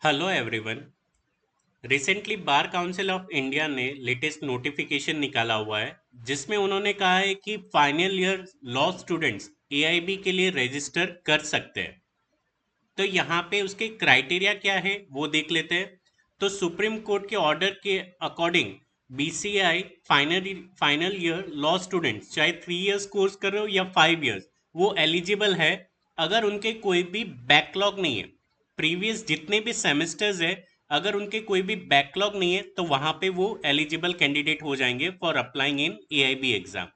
Hello everyone. Recently bar council of India ने latest notification निकाला हुआ है जिसमें उन्होंने कहा है कि final year law students AIB के लिए रजिस्टर कर सकते हैं। तो यहाँ पे उसके क्राइटेरिया क्या है वो देख लेते हैं। तो सुप्रीम कोर्ट के ऑर्डर के according BCI final year law students चाहे 3 इयर्स कोर्स कर रहे हो या 5 इयर्स, वो एलिजिबल है अगर उनके कोई भी बैकलॉग नहीं है। प्रीवियस जितने भी सेमेस्टर्स है, अगर उनके कोई भी बैकलॉग नहीं है तो वहां पे वो एलिजिबल कैंडिडेट हो जाएंगे for applying in AIB exam.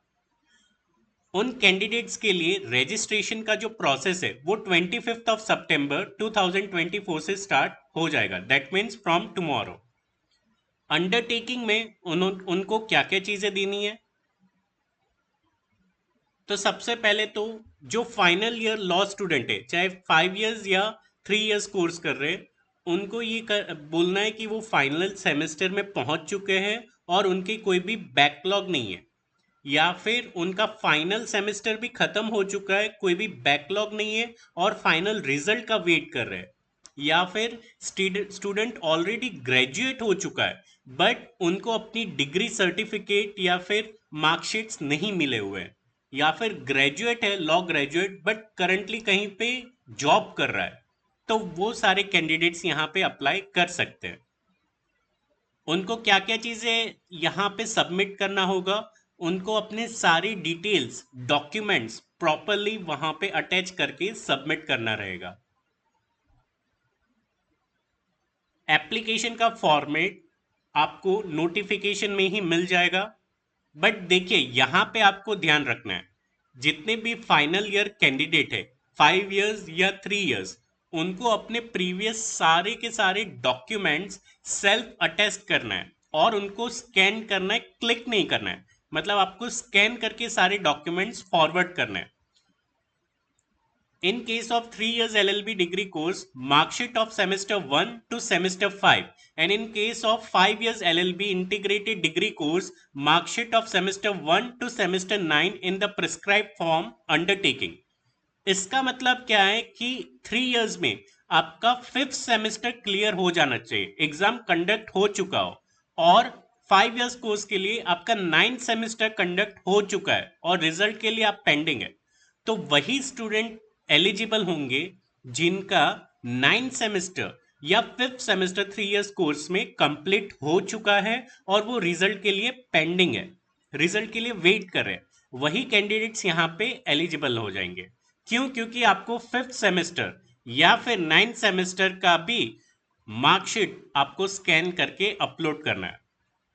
उन कैंडिडेट्स के लिए रजिस्ट्रेशन का जो प्रोसेस है वो 25 सितंबर 2024 से स्टार्ट हो जाएगा। That means from tomorrow. Undertaking में उनको क्या क्या चीजें देनी है। तो सबसे पहले तो जो फाइनल ईयर लॉ स्टूडेंट है, चाहे 5 इयर्स या 3 इयर्स कोर्स कर रहे हैं, उनको बोलना है कि वो फाइनल सेमेस्टर में पहुंच चुके हैं और उनकी कोई भी बैकलॉग नहीं है, या फिर उनका फाइनल सेमेस्टर भी खत्म हो चुका है, कोई भी बैकलॉग नहीं है और फाइनल रिजल्ट का वेट कर रहे हैं, या फिर स्टूडेंट ऑलरेडी ग्रेजुएट हो चुका है बट उनको अपनी डिग्री सर्टिफिकेट या फिर मार्कशीट्स नहीं मिले हुए हैं, या फिर ग्रेजुएट है, लॉ ग्रेजुएट, बट करंटली कहीं पे जॉब कर रहा है। तो वो सारे कैंडिडेट्स यहाँ पे अप्लाई कर सकते हैं। उनको क्या क्या चीज़ें यहाँ पे सबमिट करना होगा। उनको अपने सारी डिटेल्स डॉक्यूमेंट्स प्रॉपरली वहाँ पे अटैच करके सबमिट करना रहेगा। एप्लीकेशन का फॉर्मेट आपको नोटिफिकेशन में ही मिल जाएगा। बट देखिए यहाँ पे आपको ध्यान रखना है, जितने भी फाइनल ईयर कैंडिडेट है, 5 इयर्स या 3 इयर्स, उनको अपने प्रीवियस सारे के सारे डॉक्यूमेंट्स सेल्फ अटेस्ट करना है और उनको स्कैन करना है, क्लिक नहीं करना है। मतलब आपको स्कैन करके सारे डॉक्यूमेंट्स फॉरवर्ड करना है। In case of 3 years LLB degree course, mark sheet of semester 1 to semester 5, and in case of 5 years LLB integrated degree course, mark sheet of semester 1 to semester 9 in the prescribed form undertaking. इसका मतलब क्या है कि 3 years में आपका 5th semester clear हो जाना चाहिए, एग्जाम कंडक्ट हो चुका हो, और 5 इयर्स कोर्स के लिए आपका 9th सेमेस्टर कंडक्ट हो चुका है और रिजल्ट के लिए आप पेंडिंग है। तो वही स्टूडेंट एलिजिबल होंगे जिनका 9th सेमेस्टर या 5th सेमेस्टर 3 इयर्स कोर्स में कंप्लीट हो चुका है और वो रिजल्ट के लिए पेंडिंग है, रिजल्ट के लिए वेट कर रहे हैं। वही कैंडिडेट्स यहाँ पे एलिजिबल हो जाएंगे। क्यों? क्योंकि आपको 5th सेमेस्टर या फिर 9th सेमेस्टर का भी मार्कशीट आपको स्कैन करके अपलोड करना है।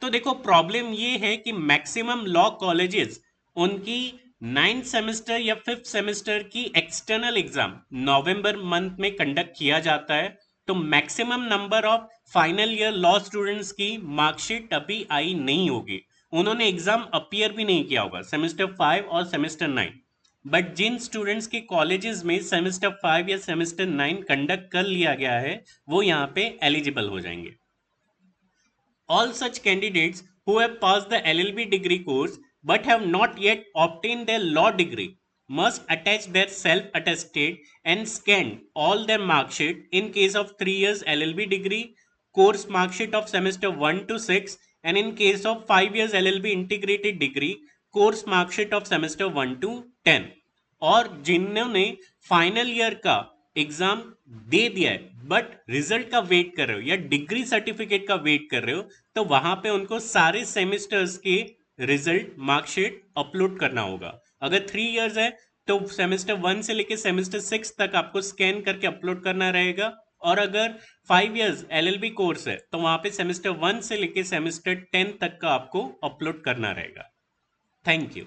तो देखो प्रॉब्लम ये है कि मैक्सिमम लॉ कॉलेजेस उनकी 9th सेमेस्टर या 5th सेमेस्टर की एक्सटर्नल एग्जाम नवंबर मंथ में कंडक्ट किया जाता है। तो maximum number of final year law students की मार्कशीट अभी आई नहीं होगी, उन्होंने एग्जाम अपीयर भी नहीं किया होगा सेमेस्टर 5 और सेमेस्टर 9। बट जिन स्टूडेंट्स के कॉलेजेस में सेमेस्टर 5 या सेमेस्टर 9 कंडक्ट कर लिया गया है वो यहाँ पे एलिजिबल हो जाएंगे। All such candidates who have passed the LLB degree course but have not yet obtained their law degree must attach their self-attested and scanned all their mark sheet in case of 3 years LLB degree course mark sheet of semester 1 to 6, and in case of 5 years LLB integrated degree course mark sheet of semester 1 to 10। और जिन्होंने final year का exam दे दिया है but result का wait कर रहे हो या डिग्री सर्टिफिकेट का वेट कर रहे हो, तो वहां पे उनको सारे सेमेस्टर्स के रिजल्ट मार्कशीट अपलोड करना होगा। अगर 3 इयर्स है तो सेमेस्टर 1 से लेके सेमेस्टर 6 तक आपको स्कैन करके अपलोड करना रहेगा, और अगर 5 इयर्स एलएलबी कोर्स है तो वहां पे सेमेस्टर 1 से लेके सेमेस्टर 10 तक का आपको अपलोड करना रहेगा। Thank you.